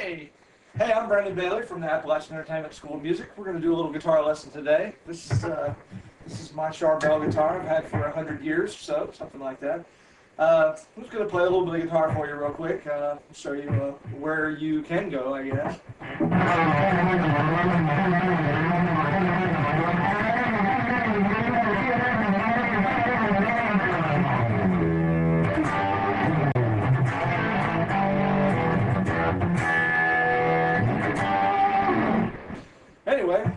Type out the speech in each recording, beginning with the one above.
Hey! Hey, I'm Brandon Bailey from the Appalachian Entertainment School of Music. We're going to do a little guitar lesson today. This is my Sharp Bell guitar I've had for 100 years or so, something like that. I'm just going to play a little bit of guitar for you real quick, show you where you can go, I guess. Anyway,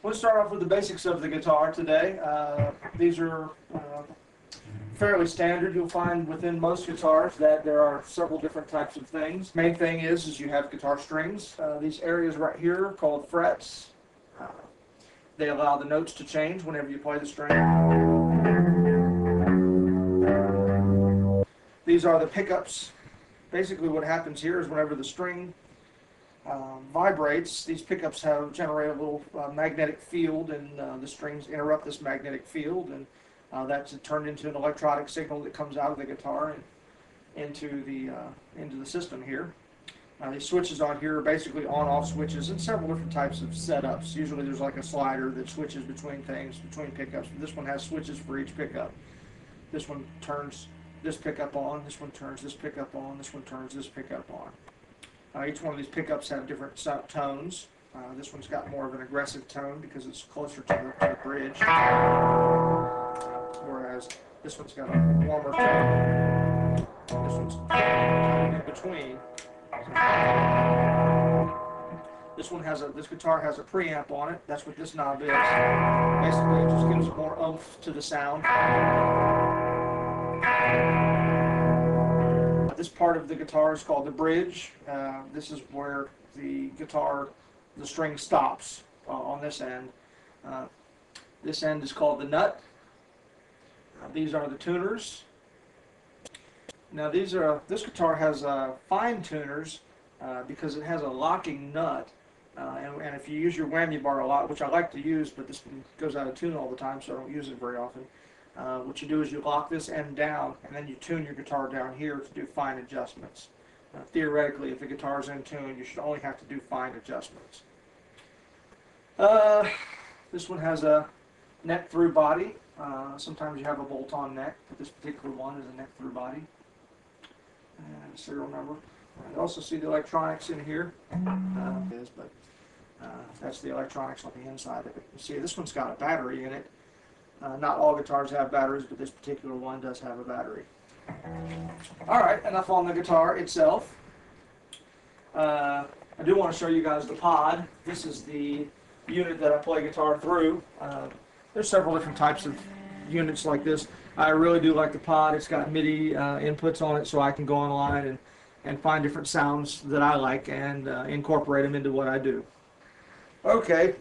let's start off with the basics of the guitar today. These are fairly standard. You'll find within most guitars that there are several different types of things. Main thing is you have guitar strings. These areas right here are called frets. They allow the notes to change whenever you play the string. These are the pickups. Basically what happens here is whenever the string vibrates, these pickups generate a little magnetic field, and the strings interrupt this magnetic field, and that's turned into an electronic signal that comes out of the guitar and into the system here. These switches on here are basically on-off switches and several different types of setups. Usually there's like a slider that switches between things, between pickups. This one has switches for each pickup. This one turns this pickup on, this one turns this pickup on, this one turns this pickup on. Each one of these pickups have different tones. This one's got more of an aggressive tone because it's closer to the bridge, whereas this one's got a warmer tone. This one's in between. This guitar has a preamp on it. That's what this knob is. Basically, it just gives more oomph to the sound. This part of the guitar is called the bridge. This is where the string stops on this end. This end is called the nut. These are the tuners. Now this guitar has fine tuners because it has a locking nut. And if you use your whammy bar a lot, which I like to use, but this one goes out of tune all the time, so I don't use it very often. What you do is you lock this end down, and then you tune your guitar down here to do fine adjustments. Theoretically, if the guitar's in tune, you should only have to do fine adjustments. This one has a neck-through body. Sometimes you have a bolt-on neck, but this particular one is a neck-through body. And serial number. You also see the electronics in here. That's the electronics on the inside of it. You see, this one's got a battery in it. Not all guitars have batteries, but this particular one does have a battery. Alright, enough on the guitar itself. I do want to show you guys the pod. This is the unit that I play guitar through. There's several different types of units like this. I really do like the pod. It's got MIDI inputs on it, so I can go online and find different sounds that I like and incorporate them into what I do. Okay.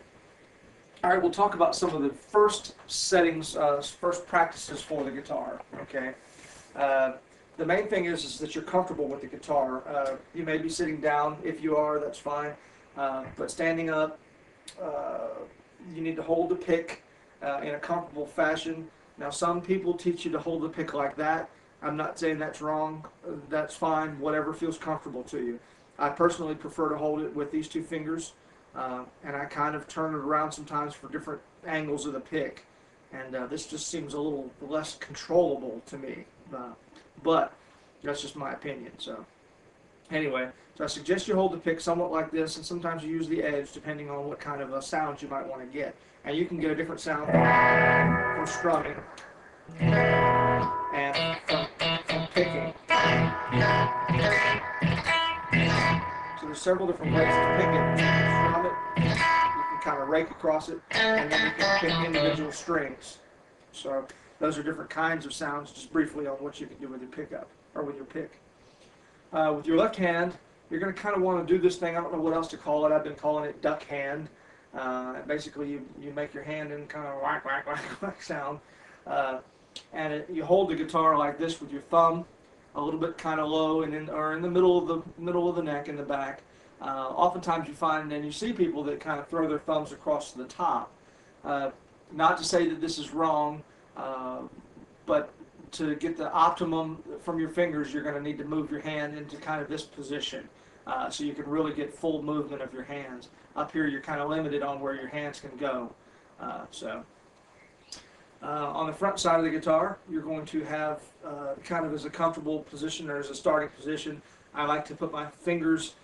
All right, we'll talk about some of the first settings, first practices for the guitar. Okay, the main thing is that you're comfortable with the guitar. You may be sitting down. If you are, that's fine. But standing up, you need to hold the pick in a comfortable fashion. Now, some people teach you to hold the pick like that. I'm not saying that's wrong. That's fine. Whatever feels comfortable to you. I personally prefer to hold it with these two fingers. And I kind of turn it around sometimes for different angles of the pick, and this just seems a little less controllable to me, but that's just my opinion. So anyway, so I suggest you hold the pick somewhat like this, and sometimes you use the edge depending on what kind of a sound you might want to get. And you can get a different sound from strumming and from picking. So there's several different ways to pick it. You can strum it, you can kind of rake across it, and then you can pick individual strings. So those are different kinds of sounds, just briefly on what you can do with your pickup, or with your pick. With your left hand, you're going to kind of want to do this thing. I don't know what else to call it. I've been calling it duck hand. Basically, you make your hand in kind of whack, whack, whack, whack sound. And you hold the guitar like this with your thumb, a little bit kind of low, and or in the middle of the neck in the back. Oftentimes you find and you see people that kind of throw their thumbs across the top. Not to say that this is wrong, but to get the optimum from your fingers, you're going to need to move your hand into kind of this position. so you can really get full movement of your hands. Up here, you're kind of limited on where your hands can go. On the front side of the guitar, you're going to have kind of as a comfortable position or as a starting position. I like to put my fingers,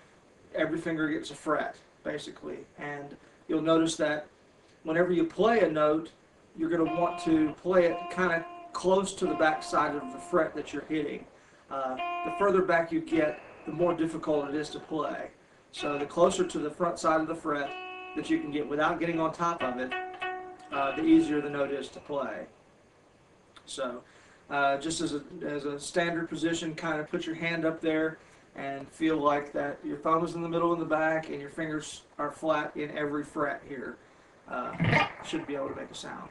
every finger gets a fret, basically. And you'll notice that whenever you play a note, you're going to want to play it kind of close to the back side of the fret that you're hitting. The further back you get, the more difficult it is to play. So the closer to the front side of the fret that you can get without getting on top of it, the easier the note is to play. So just as a standard position, kind of put your hand up there and feel like that your thumb is in the middle and the back and your fingers are flat in every fret here. Should be able to make a sound.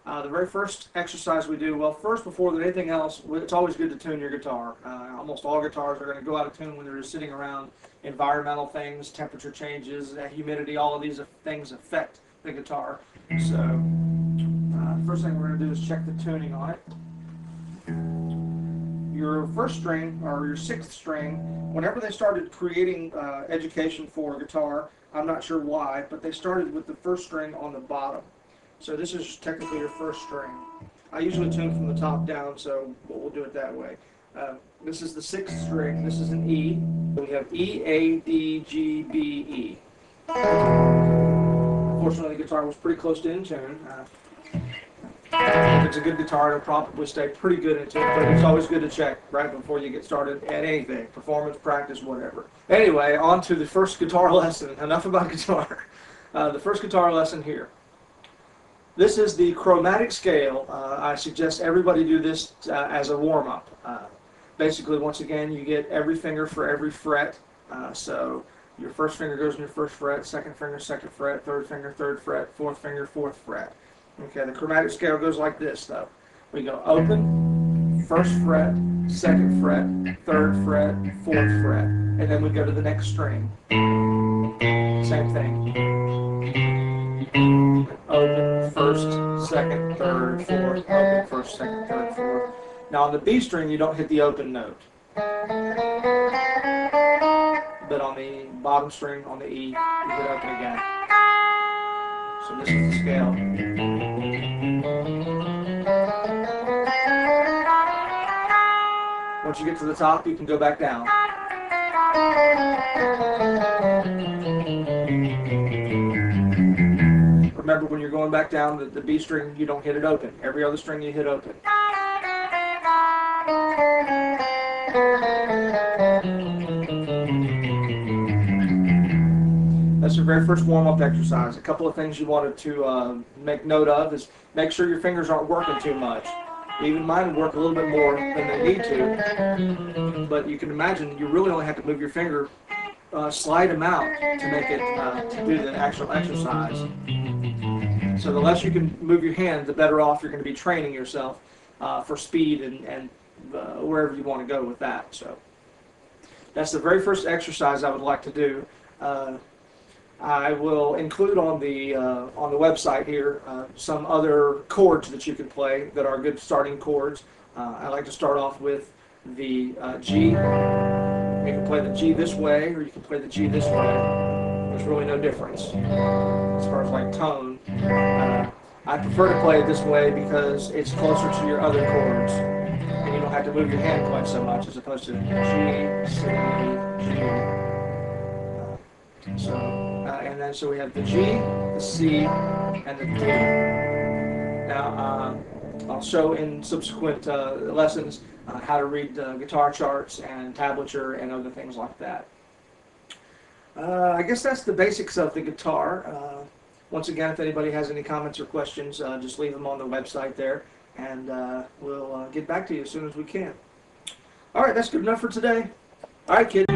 The very first exercise we do, well, first before anything else, it's always good to tune your guitar. Almost all guitars are going to go out of tune when they're just sitting around. Environmental things, temperature changes, humidity, all of these things affect the guitar. So first thing we're going to do is check the tuning on it. Your first string, or your sixth string, whenever they started creating education for guitar, I'm not sure why, but they started with the first string on the bottom. So this is technically your first string. I usually tune from the top down, so we'll do it that way. This is the sixth string. This is an E. We have E, A, D, G, B, E. Unfortunately, the guitar was pretty close to in tune. If it's a good guitar, it'll probably stay pretty good in tune, but it's always good to check right before you get started at anything, performance, practice, whatever. Anyway, on to the first guitar lesson. Enough about guitar. The first guitar lesson here. This is the chromatic scale. I suggest everybody do this as a warm-up. Basically, once again, you get every finger for every fret. So your first finger goes in your first fret, second finger, second fret, third finger, third fret, fourth finger, fourth fret. Okay, the chromatic scale goes like this, though. We go open, first fret, second fret, third fret, fourth fret, and then we go to the next string. Same thing. Open, first, second, third, fourth, open, first, second, third, fourth. Now on the B string, you don't hit the open note. But on the bottom string, on the E, you hit open again. So this is the scale. Once you get to the top, you can go back down. Remember, when you're going back down, the B string, you don't hit it open. Every other string, you hit open. That's your very first warm-up exercise. A couple of things you wanted to make note of is make sure your fingers aren't working too much. Even mine work a little bit more than they need to, but you can imagine you really only have to move your finger, slide them out to make it to do the actual exercise. So the less you can move your hand, the better off you're going to be training yourself for speed and wherever you want to go with that. So that's the very first exercise I would like to do. I will include on the website here some other chords that you can play that are good starting chords. I like to start off with the G. You can play the G this way, or you can play the G this way. There's really no difference as far as like tone. I prefer to play it this way because it's closer to your other chords, and you don't have to move your hand quite so much as opposed to G, C, G. So we have the G, the C, and the D. Now, I'll show in subsequent lessons how to read guitar charts and tablature and other things like that. I guess that's the basics of the guitar. Once again, if anybody has any comments or questions, just leave them on the website there, and we'll get back to you as soon as we can. All right, that's good enough for today. All right, kids.